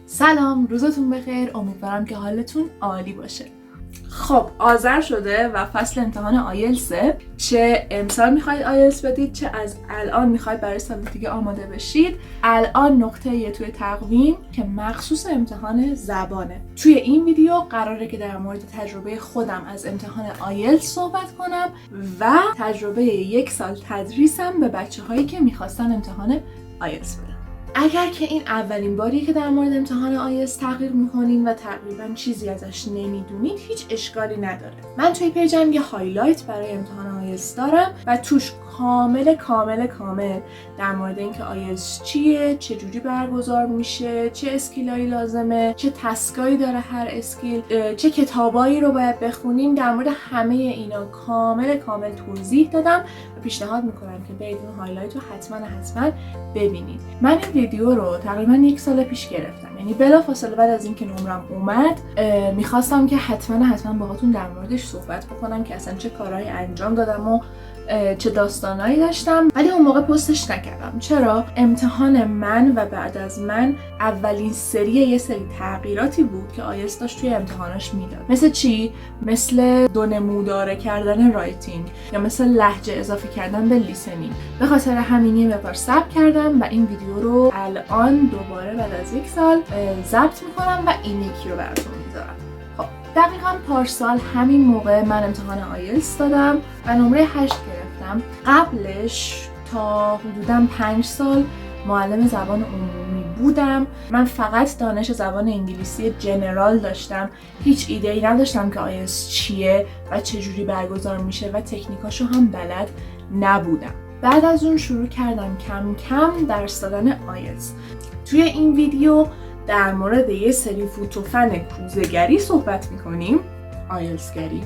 سلام، روزتون بخیر. امیدوارم که حالتون عالی باشه. خب آذر شده و فصل امتحان آیلتسه. چه امسال میخواید آیلتس بدید چه از الان میخواید برای سال دیگه آماده بشید. الان نقطه توی تقویم که مخصوص امتحان زبانه. توی این ویدیو قراره که در مورد تجربه خودم از امتحان آیلتس صحبت کنم و تجربه 1 سال تدریسم به بچه‌هایی که میخواستن امتحان آیلتس بدن. اگر که این اولین باریه که در مورد امتحان آیلتس تحقیق میکنین و تقریبا چیزی ازش نمیدونید، هیچ اشکالی نداره. من توی پیجم یه هایلایت برای امتحان آیلتس دارم و توش کامل در مورد اینکه آیلتس چیه، چه جوری برگزار میشه، چه اسکیلایی لازمه، چه تسکایی داره هر اسکیل، چه کتابایی رو باید بخونیم، در مورد همه اینا کامل توضیح دادم و پیشنهاد میکنم که برید اون هایلایت رو حتما ببینید. من این ویدیو رو تقریبا 1 سال پیش گرفتم، یعنی بلافاصله بعد از اینکه نمرم اومد میخواستم که حتما باهاتون در موردش صحبت بکنم که اصلا چه کارهایی انجام دادم و چه داستانایی داشتم، ولی اون موقع پستش نکردم. چرا؟ امتحان من و بعد از من اولین یه سری تغییراتی بود که آیلتس داشت توی امتحاناش میداد. مثل چی؟ مثل 2 نموداره کردن رایتینگ یا مثل لهجه اضافه کردن به لیسنینگ. به خاطر همین یه مقدار صبر کردم و این ویدیو رو الان دوباره بعد از 1 سال ضبط میکنم و این یکی رو براتون میذارم. دقیقاً پارسال همین موقع من امتحان آیلتس دادم و نمره 8 گرفتم. قبلش تا حدوداً 5 سال معلم زبان عمومی بودم. من فقط دانش زبان انگلیسی جنرال داشتم. هیچ ایده‌ای نداشتم که آیلتس چیه و چجوری برگزار میشه و تکنیکاشو هم بلد نبودم. بعد از اون شروع کردم کم کم درس دادن آیلتس. توی این ویدیو در مورد یه سری فوت و فن کوزه‌گری صحبت میکنیم، آیلتس‌گری،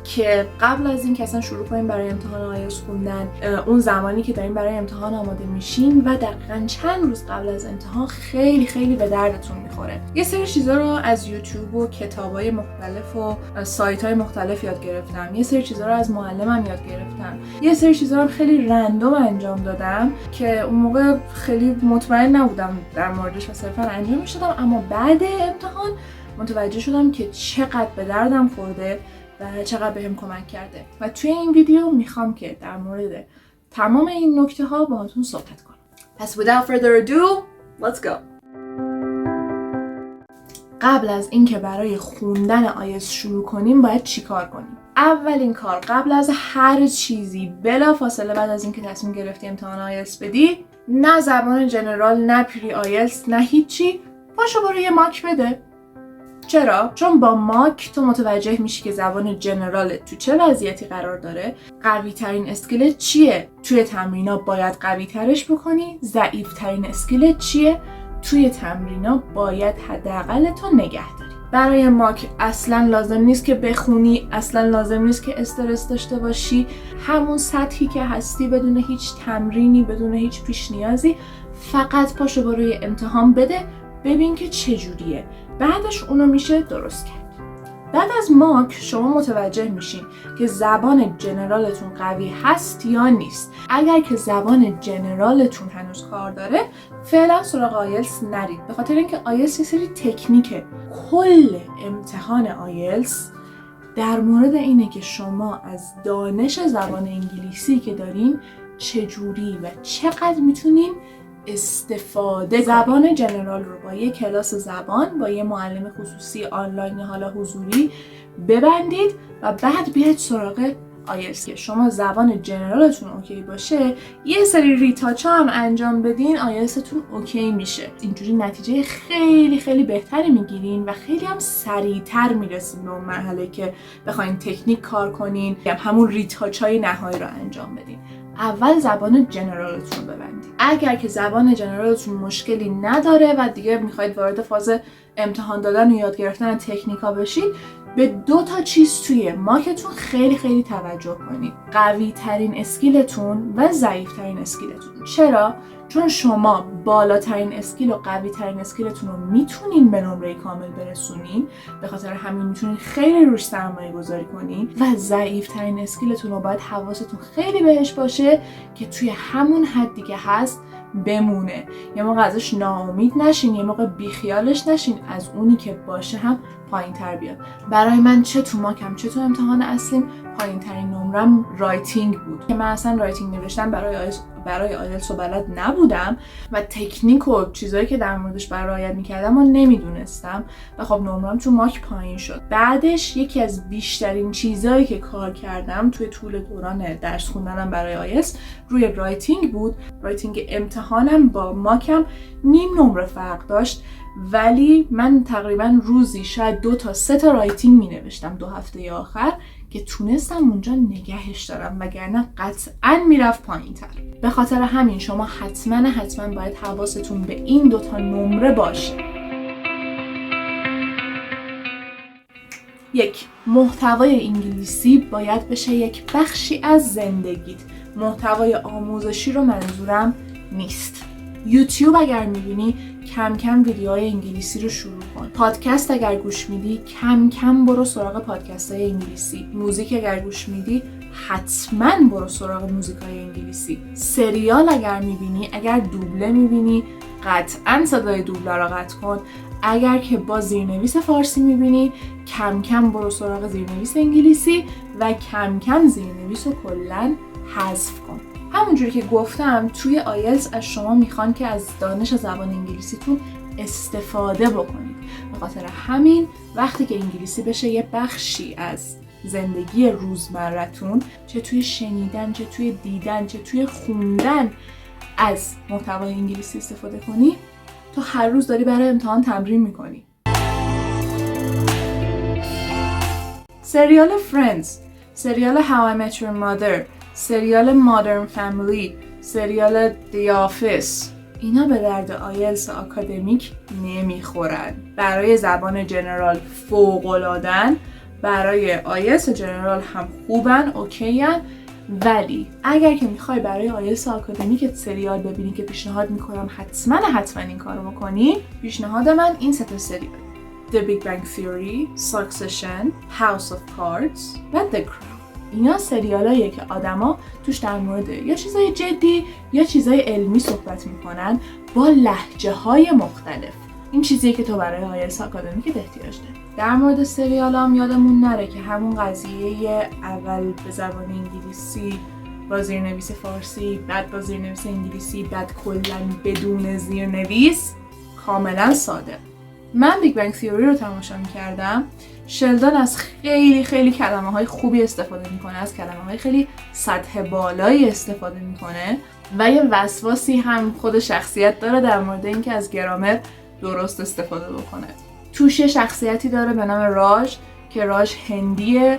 که قبل از این که اصلا شروع کنیم برای امتحان آیلتس خوندن، اون زمانی که داریم برای امتحان آماده میشین و دقیقاً چند روز قبل از امتحان خیلی به دردتون میخوره. یه سری چیزا رو از یوتیوب و کتابای مختلف و سایت‌های مختلف یاد گرفتم. یه سری چیزا رو از معلمم یاد گرفتم. یه سری چیزا رو خیلی رندوم انجام دادم که اون موقع خیلی مطمئن نبودم در موردش و صرفاً انجامش دادم، اما بعد امتحان متوجه شدم که چقدر به دردم خورده و چقدر بهم کمک کرده و توی این ویدیو میخوام که در مورد تمام این نکته ها باهاتون صحبت کنم. پس without further ado, let's go. قبل از اینکه برای خوندن آیلتس شروع کنیم باید چیکار کنیم؟ اولین کار قبل از هر چیزی، بلافاصله بعد از اینکه تصمیم گرفتی امتحان آیلتس بدی، نه زبان جنرال، نه پری آیلتس، نه هیچی، پاشو برو یه ماک بده. چرا؟ چون با ماک تو متوجه میشی که زبان جنرال تو چه وضعیتی قرار داره، قوی ترین اسکیل چیه توی تمرینا باید قوی ترش بکنی، ضعیف ترین اسکیل چیه توی تمرینا باید حداقل تو نگه داری. برای ماک اصلا لازم نیست که بخونی، اصلا لازم نیست که استرس داشته باشی، همون سطحی که هستی بدون هیچ تمرینی، بدون هیچ پیش نیازی، فقط پاشو برو امتحان بده، ببین که چجوریه، بعدش اونو میشه درست کرد. بعد از ماک شما متوجه میشین که زبان جنرالتون قوی هست یا نیست. اگر که زبان جنرالتون هنوز کار داره، فعلا سراغ آیلتس نرید، به خاطر اینکه آیلتس یه سری تکنیکه. کل امتحان آیلتس در مورد اینه که شما از دانش زبان انگلیسی که دارین چجوری و چقدر میتونین استفاده زبان جنرال رو با یه کلاس زبان، با یه معلم خصوصی آنلاین حالا حضوری ببندید و بعد بیاید سراغ آیلتس. که شما زبان جنرالتون اوکی باشه، یه سری ریتاچا هم انجام بدین، آیلتستون اوکی میشه. اینجوری نتیجه خیلی بهتری میگیرین و خیلی هم سریعتر میرسین به اون مرحله که بخواین تکنیک کار کنین یا همون ریتاچای نهایی رو انجام بدین. اول زبان جنرالتون ببندید. اگر که زبان جنرالتون مشکلی نداره و دیگه میخواید وارد فاز امتحان دادن و یاد گرفتن تکنیکا بشید، به 2 چیز توی ماکتون خیلی توجه کنید: قوی ترین اسکیلتون و ضعیف ترین اسکیلتون. چرا؟ چون شما بالاترین اسکیل و قوی ترین اسکیلتون رو میتونین به نمره کامل برسونین، به خاطر همین میتونین خیلی روش سرمایه گذاری کنین، و ضعیف ترین اسکیلتون رو باید حواستون خیلی بهش باشه که توی همون حد دیگه هست بمونه. یه موقع ازش ناامید نشین، یه موقع بیخیالش نشین، از اونی که باشه هم پایین تر بیاد. برای من چه تو ماکم چه تو امتحان اصلیم پایین ترین نمرم رایتینگ بود که من اصلا رایتینگ نوشتن برای آیلتس بلد نبودم و تکنیک و چیزایی که در موردش رعایت میکردم و نمیدونستم و خب نمرم تو ماک پایین شد. بعدش یکی از بیشترین چیزایی که کار کردم توی طول دوران درس خوندنم برای آیلتس روی رایتینگ بود. رایتینگ امتحانم با ماکم نیم نمره فرق داشت، ولی من تقریبا روزی شاید 2 تا 3 تا رایتینگ می نوشتم 2 هفته آخر که تونستم اونجا نگهش دارم، وگرنه قطعاً میرفت پایین تر. به خاطر همین شما حتما باید حواستون به این 2 تا نمره باشه. 1. محتوای انگلیسی باید بشه یک بخشی از زندگیت. محتوای آموزشی رو منظورم نیست. یوتیوب اگر میبینی کم کم ویدیوهای انگلیسی رو شروع کن. پادکست اگر گوش میدی کم کم برو سراغ پادکست‌های انگلیسی. موزیک اگر گوش میدی حتما برو سراغ موزیک‌های انگلیسی. سریال اگر میبینی، اگر دوبله میبینی قطعا صدای دوبله رو قطع کن. اگر که با زیرنویس فارسی میبینی کم کم برو سراغ زیرنویس انگلیسی و کم کم زیرنویس رو کلاً حذف کن. همونجوری که گفتم توی آیلتس از شما میخوان که از دانش زبان انگلیسیتون استفاده بکنید. به خاطر همین وقتی که انگلیسی بشه یه بخشی از زندگی روزمرتون، چه توی شنیدن، چه توی دیدن، چه توی خوندن از محتوای انگلیسی استفاده کنی، تو هر روز داری برای امتحان تمرین میکنی. سریال فرندز، سریال How I Met Your Mother، سریال مادرن فامیلی، سریال دی آفیس، اینا به درد آیلتس آکادمیک نمیخورن. برای زبان جنرال فوق‌العاده‌ن، برای آیلتس جنرال هم خوبن، اوکی‌ان، ولی اگر که میخوای برای آیلتس آکادمیک سریال ببینی که پیشنهاد میکنم حتما این کارو بکنی، پیشنهاد من این 3 تا سریال: The Big Bang Theory، Succession، House of Cards و The Crown. اینا سریالاییه که آدما توش در مورد یا چیزای جدی یا چیزای علمی صحبت میکنن با لهجه‌های مختلف. این چیزیه که تو برای آیلتس آکادمیک احتیاج داری. در مورد سریالام یادمون نره که همون قضیه اول به زبان انگلیسی با زیرنویس فارسی، بعد با زیرنویس انگلیسی، بعد کلاً بدون زیرنویس کاملا ساده. من بیگ بنگ تیوری رو تماشا می‌کردم. شلدان از خیلی کلمه‌های خوبی استفاده می‌کنه، از کلمه‌های خیلی سطح بالایی استفاده می‌کنه و یه وسواسی هم خود شخصیت داره در مورد اینکه از گرامر درست استفاده بکنه. توش شخصیتی داره به نام راج که راج هندیه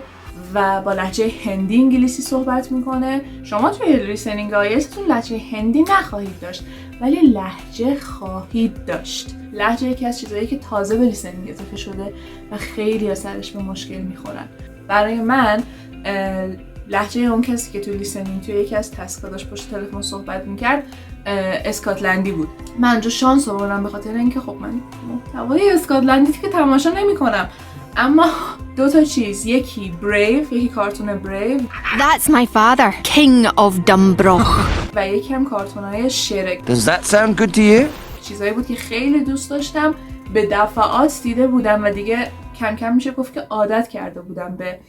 و با لهجه هندی انگلیسی صحبت میکنه. شما توی لیسنینگ آیلتستون لهجه هندی نخواهید داشت، ولی لهجه خواهید داشت. لهجه یکی از چیزایی که تازه به لیسنینگ اضافه شده و خیلی سرش به مشکل میخورن. برای من لهجه اون کسی که توی لیسنینگ توی یکی از تسکا داشت پشت تلفن صحبت میکرد اسکاتلندی بود. من اونجا شانس آوردم به خاطر اینکه خب من محتوای اسکاتلندی که تماشا نمیکنم، اما 2 تا چیز، یکی بریو، یکی کارتون بریو That's my father, King of Dumbroch و یکی هم کارتونای شرک. Does that sound good to you? چیزایی بود که خیلی دوست داشتم، به دفعات دیده بودم و دیگه کم کم میشه گفت که عادت کرده بودم به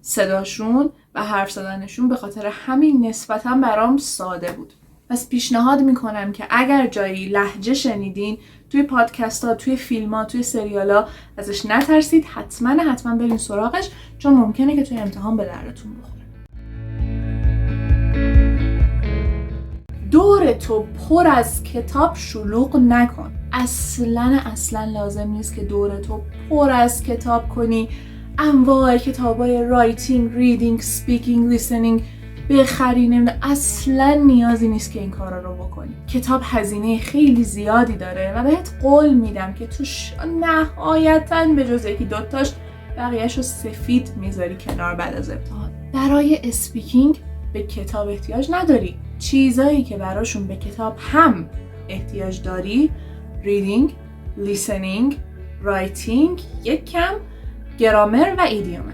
صداشون و حرف زدنشون، به خاطر همین نسبتاً برام ساده بود. پس پیشنهاد میکنم که اگر جایی لهجه شنیدین توی پادکست ها، توی فیلم ها، توی سریال ها، ازش نترسید، حتما برین سراغش، چون ممکنه که توی امتحان به دردتون بخوره. دور تو پر از کتاب شلوغ نکن. اصلا لازم نیست که دور تو پر از کتاب کنی. انواع کتابای رایتینگ، ریدینگ، سپیکینگ، لیسنینگ بخرین. اصلا نیازی نیست که این کارا رو بکنی. کتاب هزینه خیلی زیادی داره و بهت قول میدم که توش نهایتاً به جز 1-2 تاش بقیه‌شو سفید میذاری کنار بعد از امتحان. برای اسپیکینگ به کتاب احتیاج نداری. چیزایی که براشون به کتاب هم احتیاج داری، ریدینگ، لیسنینگ، رایتینگ، یک کم گرامر و ایدیومه.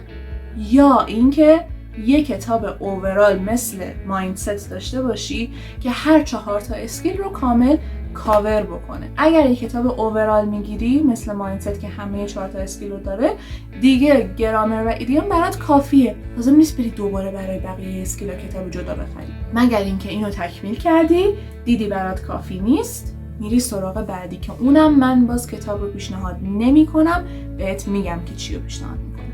یا اینکه یک کتاب اوورال مثل مایندست داشته باشی که هر 4 تا اسکیل رو کامل کاور بکنه. اگر یک کتاب اوورال میگیری مثل مایندست که همه 4 تا اسکیل رو داره، دیگه گرامر و ایدیوم برات کافیه. لازم نیست بری دوباره برای بقیه اسکیل ها کتاب جدا بخری. مگر اینکه اینو تکمیل کردی، دیدی برات کافی نیست، میری سراغ بعدی که اونم من باز کتاب رو پیشنهاد نمی کنم، بهت میگم که چی رو پیشنهاد میکنم.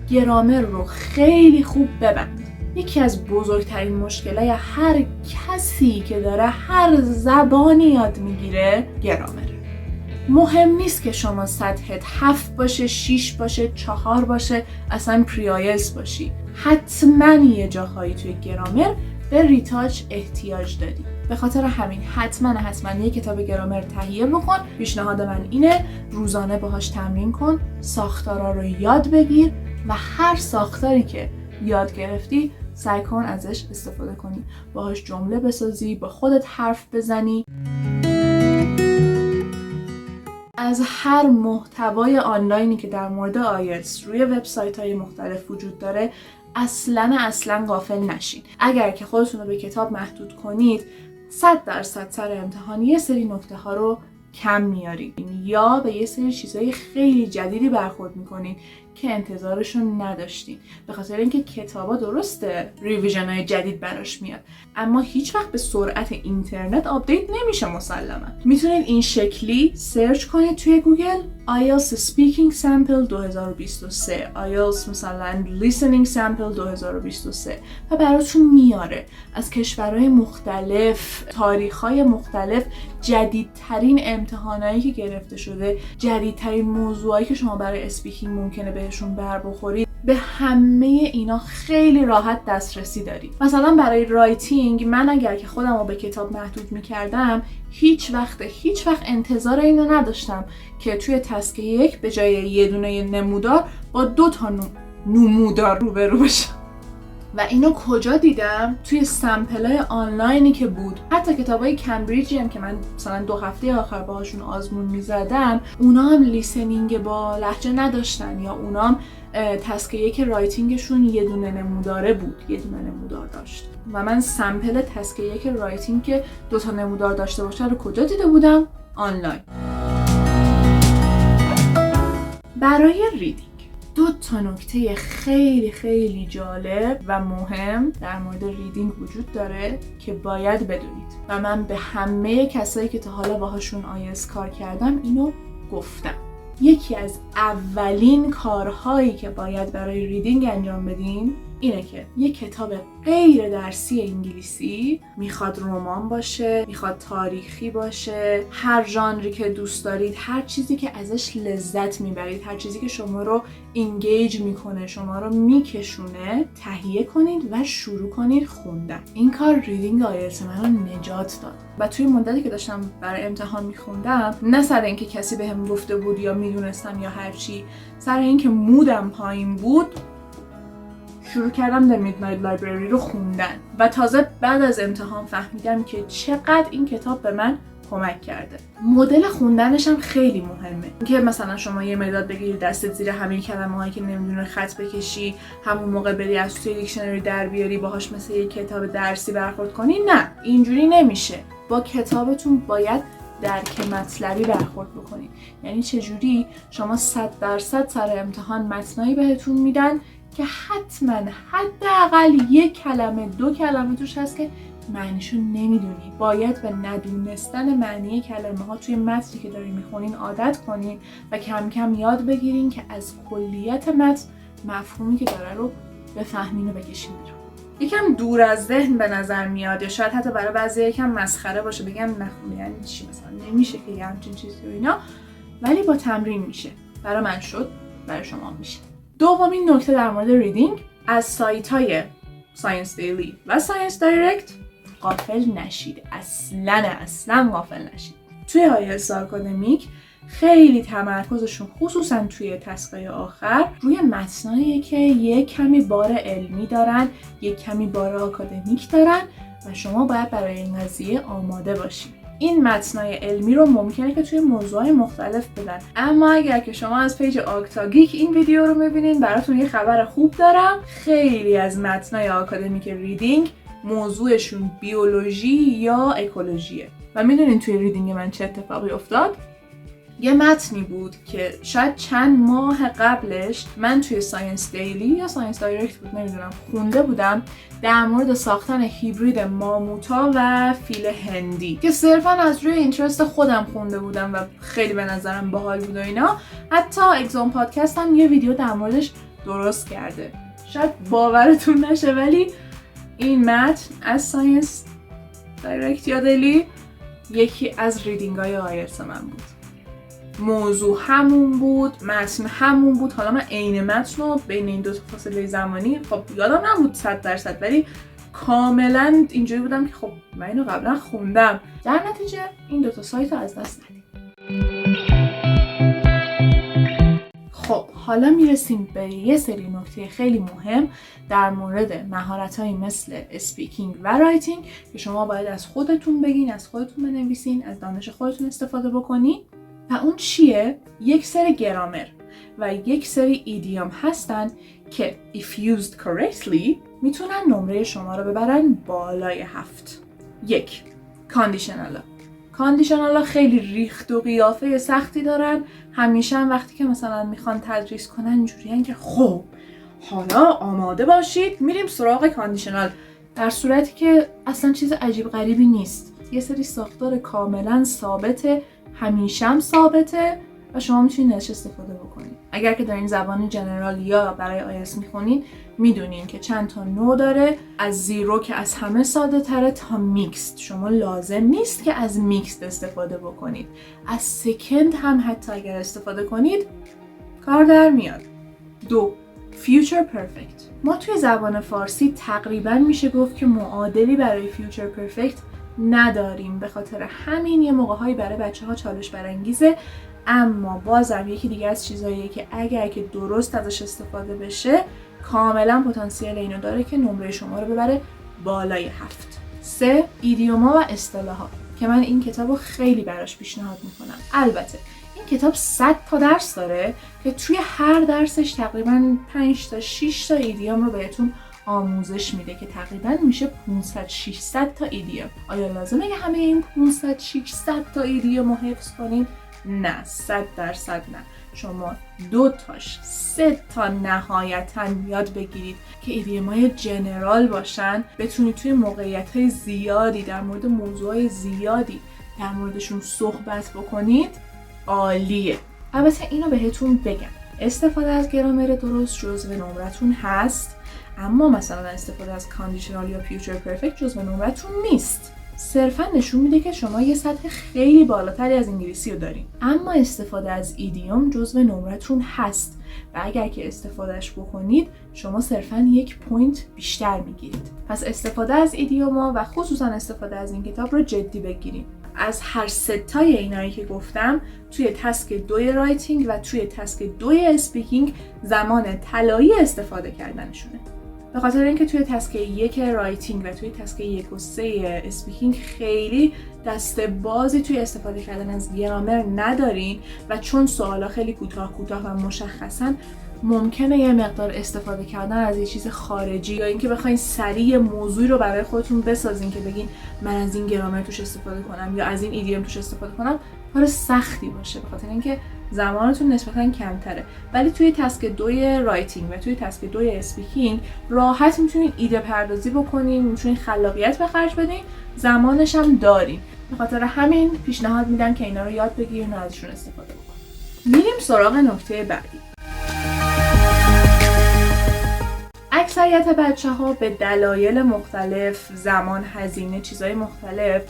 گرامر رو خیلی خوب ببند. یکی از بزرگترین مشکلای هر کسی که داره هر زبانی یاد میگیره گرامره. مهم نیست که شما سطحت 7 باشه، 6 باشه، 4 باشه، اصلا پریایلز باشی. حتما یه جاهایی توی گرامر به ریتاچ احتیاج داری. به خاطر همین حتما یه کتاب گرامر تهیه بکن. پیشنهاد من اینه روزانه باهاش تمرین کن، ساختارا رو یاد بگیر و هر ساختاری که یاد گرفتی سعی کن ازش استفاده کنی، باهاش جمله بسازی، با خودت حرف بزنی. از هر محتوای آنلاینی که در مورد آیلتس روی وبسایت‌های مختلف وجود داره اصلا غافل نشین. اگر که خودتون رو به کتاب محدود کنید 100% سر امتحان یه سری نکته ها رو کم میارید یا به یه سری چیزای خیلی جدیدی برخورد میکنید که انتظارشون نداشتین. به خاطر اینکه کتابا درسته ریویژن های جدید براش میاد، اما هیچ وقت به سرعت اینترنت آپدیت نمیشه مسلما. میتونید این شکلی سرچ کنید توی گوگل IELTS Speaking Sample 2023 IELTS مثلا Listening Sample 2023 و براتون میاره از کشورهای مختلف، تاریخهای مختلف، جدیدترین امتحانایی که گرفته شده، جدیدترین موضوعایی که شما برای اسپیکینگ ممکنه بهشون بر بخورید. به همه اینا خیلی راحت دسترسی دارید. مثلا برای رایتینگ من اگر که خودم رو به کتاب محدود میکردم هیچ وقت انتظار اینو نداشتم که توی تسک 1 به جای یه دونه نمودار با 2 تا نمودار روبرو بشم. و اینو کجا دیدم؟ توی سمپلای آنلاینی که بود. حتی کتابای کمبریجی هم که من مثلا 2 هفته آخر باهاشون آزمون میزدم، اونا هم لیسنینگ با لهجه نداشتن یا اونا هم تسک 1 رایتینگشون یه دونه نموداره بود، یه دونه نمودار داشت. و من سمپل تسک 1 رایتینگ که 2 تا نمودار داشته باشه رو کجا دیده بودم؟ آنلاین. برای ریدینگ 2 تا نکته خیلی جالب و مهم در مورد ریدینگ وجود داره که باید بدونید و من به همه کسایی که تا حالا باهاشون آیلتس کار کردم اینو گفتم. یکی از اولین کارهایی که باید برای ریدینگ انجام بدین اینه که یک کتاب غیر درسی انگلیسی، میخواد رمان باشه، میخواد تاریخی باشه، هر ژانری که دوست دارید، هر چیزی که ازش لذت میبرید، هر چیزی که شما رو انگیج میکنه، شما رو میکشونه، تهیه کنید و شروع کنید خوندن. این کار ریدینگ آیلتس منو نجات داد. و توی مدتی که داشتم برای امتحان میخوندم، نه سر اینکه کسی بهم گفته بود یا میدونستم یا هر چی، سر اینکه مودم پایین بود، شروع کردم The Midnight Library رو خوندن و تازه بعد از امتحان فهمیدم که چقدر این کتاب به من کمک کرده. مدل خوندنش هم خیلی مهمه. اینکه مثلا شما یه مداد بگیری دستت زیر همه کلمه‌هایی که نمیدونی خط بکشی، همون موقع بری از توی دیکشنری در بیاری باهاش مثل یه کتاب درسی برخورد کنی، نه، اینجوری نمیشه. با کتابتون باید درک مطلبی برخورد بکنید. یعنی چجوری شما 100% سر امتحان متنایی بهتون میدن که حتما حداقل 1 کلمه 2 کلمه توش هست که معنیشو نمیدونید. باید به ندونستن معنی کلمه ها توی متنی که داری میخونین عادت کنین و کم کم یاد بگیرین که از کلیت متن مفهومی که داره رو بفهمین و بکشین بیرون. یکم دور از ذهن به نظر میاد یا شاید حتی برای بعضی یکم مسخره باشه، بگم نخونه یعنی چی، مثلا نمیشه که یه همچین چیزی و اینا، ولی با تمرین میشه. برای من شد، برای شما میشه. دومین نکته در مورد ریدینگ، از سایت‌های ساینس دیلی و ساینس دایرکت غافل نشید. اصلا غافل نشید. توی آیلتس آکادمیک خیلی تمرکزشون خصوصا توی تسکای آخر روی متنایی که یک کمی بار علمی دارن، یک کمی بار آکادمیک دارن و شما باید برای این قضیه آماده باشید. این متنای علمی رو ممکنه که توی موضوعات مختلف بدن، اما اگر که شما از پیج آکتاگیک این ویدیو رو میبینین براتون یه خبر خوب دارم. خیلی از متنای آکادمیک ریدینگ موضوعشون بیولوژی یا اکولوژیه و میدونین توی ریدینگ من چه اتفاقی افتاد؟ یه متنی بود که شاید چند ماه قبلش من توی ساینس دیلی یا ساینس دایرکت بود نمیدونم خونده بودم در مورد ساختن هیبرید ماموتا و فیل هندی که صرفا از روی اینترست خودم خونده بودم و خیلی به نظرم باحال بود و اینا. حتی اگزام پادکست هم یه ویدیو در موردش درست کرده. شاید باورتون نشه ولی این متن از ساینس دایرکت یا دیلی یکی از ریدینگ های آیلتس من بود. موضوع همون بود، متن همون بود. حالا من عین متن رو بین این دو تا فاصله زمانی خب یادم نبود 100%، ولی کاملا اینجوری بودم که خب من اینو قبلا خوندم. در نتیجه این دو تا سایت رو از دست ندید. خب حالا میرسیم به یه سری نکته خیلی مهم در مورد مهارت‌هایی مثل اسپیکینگ و رایتینگ که شما باید از خودتون بگین، از خودتون بنویسین، از دانش خودتون استفاده بکنین. و اون چیه؟ یک سری گرامر و یک سری ایدیوم هستن که if used correctly میتونن نمره شما رو ببرن بالای 7. 1. کاندیشنالا خیلی ریخت و قیافه سختی دارن. همیشه هم وقتی که مثلا میخوان تدریس کنن اینجوریه که خب حالا آماده باشید میریم سراغ کاندیشنال، در صورتی که اصلا چیز عجیب غریبی نیست. یه سری ساختار کاملا ثابته، همیشه هم ثابته و شما میتونید ازش استفاده بکنید. اگر که دارین زبان جنرال یا برای آیلتس میخونین میدونین که چند تا نوع داره، از زیرو که از همه ساده تره تا میکست. شما لازم نیست که از میکست استفاده بکنید، از سکند هم حتی اگر استفاده کنید کار در میاد. 2. فیوچر پرفکت. ما توی زبان فارسی تقریبا میشه گفت که معادلی برای فیوچر پرفکت نداریم، به خاطر همین یه موقع‌هایی برای بچه‌ها چالش برانگیزه، اما بازم یکی دیگه از چیزاییه که اگر که درست ازش استفاده بشه کاملا پتانسیل اینو داره که نمره شما رو ببره بالای 7. 3. ایدیوما و اصطلاحات که من این کتابو خیلی براش پیشنهاد میکنم. البته این کتاب 100 تا درس داره که توی هر درسش تقریبا 5 تا 6 تا ایدیوم رو بهتون آموزش میده که تقریبا میشه 500-600 تا ایدیوم. آیا لازمه که همه این 500-600 تا ایدیوم رو حفظ کنید؟ نه، 100% نه. شما 2 تاش 3 تا نهایتاً یاد بگیرید که ایدیوم‌های جنرال باشن، بتونید توی موقعیت‌های زیادی در مورد موضوعات زیادی در موردشون صحبت بکنید. عالیه. البته اینو بهتون بگم استفاده از گرامر درست جزو نمرتون هست، اما مثلا استفاده از کاندیشنال یا فیوچر پرفکت جزو نمرتون نیست. صرفا نشون میده که شما یه سطح خیلی بالاتری از انگلیسی رو دارین. اما استفاده از ایدیوم جزو نمرتون هست و اگر که استفادهش بکنید شما صرفا 1 پوینت بیشتر میگیرید. پس استفاده از ایدیوما و خصوصا استفاده از این کتاب رو جدی بگیرید. از هر 3 تای اینایی که گفتم توی تسک 2 رایتینگ و توی تسک 2 اسپیکینگ زمان طلایی استفاده کردنشونه. به خاطر اینکه توی تسک 1 رایتینگ و توی تسک 1 و 3 اسپیکینگ خیلی دست بازی توی استفاده کردن از گرامر ندارین و چون سوالا خیلی کوتاه و مشخصن ممکنه یه مقدار استفاده کردن از یه چیز خارجی یا اینکه بخواین سریع موضوعی رو برای خودتون بسازین که بگین من از این گرامر توش استفاده کنم یا از این ایدیوم توش استفاده کنم کار سختی باشه، به خاطر اینکه زمانتون نسبتاً کمتره. ولی توی تسک 2 رایتینگ و توی تسک 2 اسپیکینگ راحت میتونید ایده پردازی بکنین، میتونید خلاقیت به خرج بدین، زمانش هم دارین. به خاطر همین پیشنهاد میدم که اینا رو یاد بگیرین و ازشون استفاده بکنین. میریم سراغ نکته بعدی. اکثریت بچه‌ها به دلایل مختلف، زمان، هزینه، چیزهای مختلف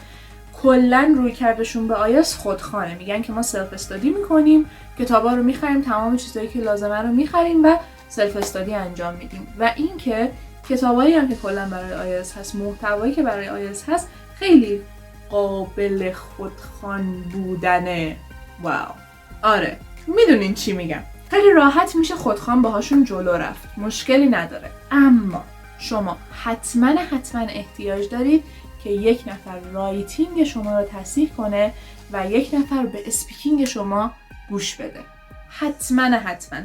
کلاً روی کردشون به آیلتس خودخوانه. میگن که ما سلف استادی میکنیم، کتابا رو میخریم، تمام چیزایی که لازمه رو میخریم و سلف استادی انجام میدیم. و این که کتابایی هم که کلاً برای آیلتس هست، محتوایی که برای آیلتس هست خیلی قابل خودخوان بودنه. واو. آره، میدونین چی میگم. خیلی راحت میشه خودخوان باهاشون جلو رفت، مشکلی نداره. اما شما حتما احتیاج دارید که یک نفر رایتینگ شما رو تصحیح کنه و یک نفر به اسپیکینگ شما گوش بده. حتما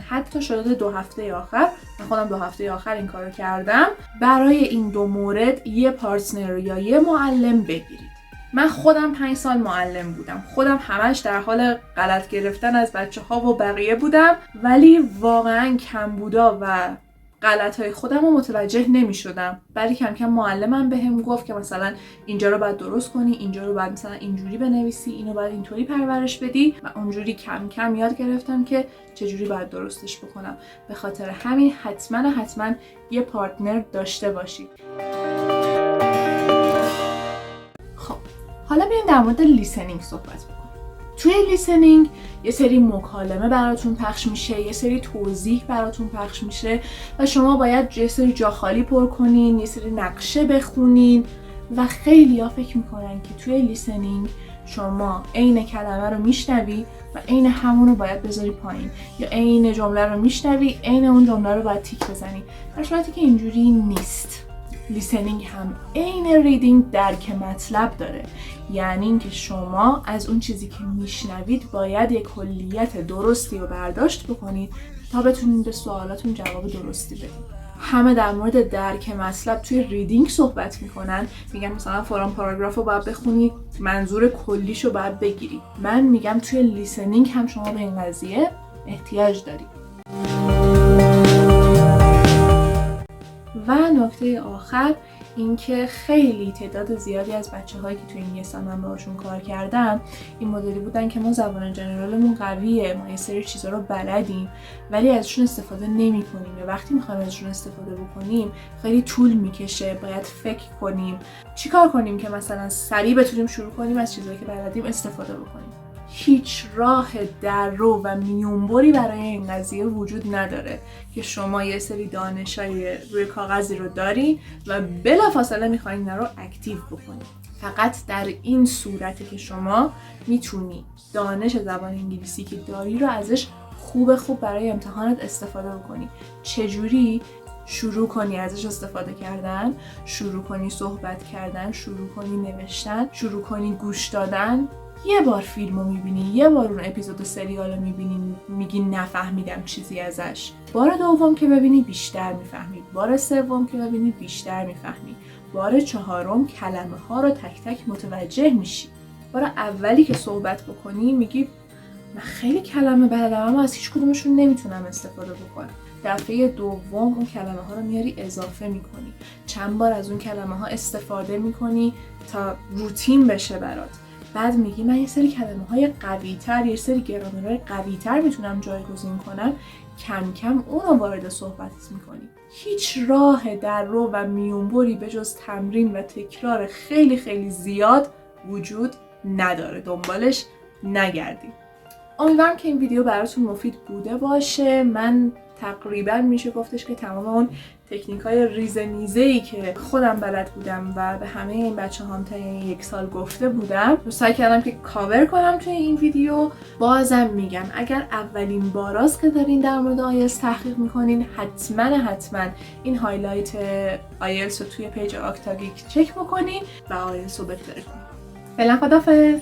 حتی شده 2 هفته آخر، من خودم 2 هفته آخر این کارو کردم، برای این 2 مورد یه پارتنر یا یه معلم بگیرید. من خودم 5 سال معلم بودم، خودم همش در حال غلط گرفتن از بچه‌ها و بقیه بودم، ولی واقعا کمبودا و غلط‌های خودم رو متوجه نمی‌شدم. بعد کم کم معلمم بهم گفت که مثلا اینجا رو باید درست کنی، اینجا رو باید مثلا اینجوری بنویسی، اینو باید اینطوری پرورش بدی و اونجوری کم کم یاد گرفتم که چجوری باید درستش بکنم. به خاطر همین حتما یه پارتنر داشته باشید. خب حالا بیایم در مورد لیسنینگ صحبت بکنیم. توی لیسنینگ یه سری مکالمه براتون پخش میشه، یه سری توضیح براتون پخش میشه و شما باید یه سری جا خالی پر کنین، یه سری نقشه بخونین و خیلی‌ها فکر میکنن که توی لیسنینگ شما عین کلمه رو میشنوی و عین همون رو باید بذاری پایین، یا عین جمله رو میشنوی عین اون جمله رو باید تیک بزنی، در صورتی که اینجوری نیست. لیسنینگ هم عین ریدینگ درک مطلب داره، یعنی اینکه شما از اون چیزی که میشنوید باید یک کلیت درستی رو برداشت بکنید تا بتونید به سوالاتون جواب درستی بدید. همه در مورد درک مطلب توی ریدینگ صحبت میکنن، میگن مثلا فلان پاراگراف رو باید بخونی، منظور کلیش رو باید بگیری. من میگم توی لیسنینگ هم شما به این قضیه احتیاج دارید. و نکته آخر اینکه خیلی تعداد زیادی از بچه‌هایی که توی این یه سال من باهاشون کار کردم این مدلی بودن که ما زبان جنرالمون قویه، ما یه سری چیزا رو بلدیم ولی ازشون استفاده نمی‌کنیم، یا وقتی می‌خوایم ازشون استفاده بکنیم خیلی طول می‌کشه، باید فکر کنیم چیکار کنیم که مثلا سریع بتونیم شروع کنیم از چیزایی که بلدیم استفاده بکنیم. هیچ راه دررو و میونبری برای این قضیه وجود نداره که شما یه سری دانشای روی کاغذی رو دارین و بلافاصله میخواین این رو اکتیو بکنید. فقط در این صورته که شما میتونی دانش زبان انگلیسی که داری رو ازش خوب برای امتحانت استفاده بکنی. چجوری؟ شروع کنی ازش استفاده کردن، شروع کنی صحبت کردن، شروع کنی نوشتن، شروع کنی گوش دادن. یه بار فیلم رو میبینی، یه بار اون اپیزود سریال رو میبینی، میگی نفهمیدم چیزی ازش. بار دوم که ببینی بیشتر میفهمی، بار سوم که ببینی بیشتر میفهمی، بار چهارم کلمه ها رو تک تک متوجه میشی. بار اولی که صحبت بکنی میگی من خیلی کلمه بلدم اما از هیچ کدومشون نمیتونم استفاده بکنم. دفعه دوم اون کلمه ها رو میاری اضافه میکنی، چند بار از اون کلمه ها استفاده میکنی تا روتین بشه برات. بعد میگی من یه سری کلمه های قوی تر، یه سری گرامرهای قوی تر میتونم جایگزین کنم، کم کم اون رو وارد صحبتت میکنی. هیچ راه دررو و میونبری به جز تمرین و تکرار خیلی زیاد وجود نداره، دنبالش نگردید. امیدوارم که این ویدیو براتون مفید بوده باشه. من تقریبا میشه گفتش که تمام اون تکنیک‌های ریزمیزه‌ای که خودم بلد بودم و به همه این بچه‌هام تا این 1 سال گفته بودم رو سعی کردم که کاور کنم توی این ویدیو. بازم میگم اگر اولین باراست که دارین در مورد آیلتس تحقیق میکنین حتما این هایلایت آیلتس رو توی پیج آکتاگیک چک بکنین و آیلتس رو بهتر کنین. فعلا خداحافظ.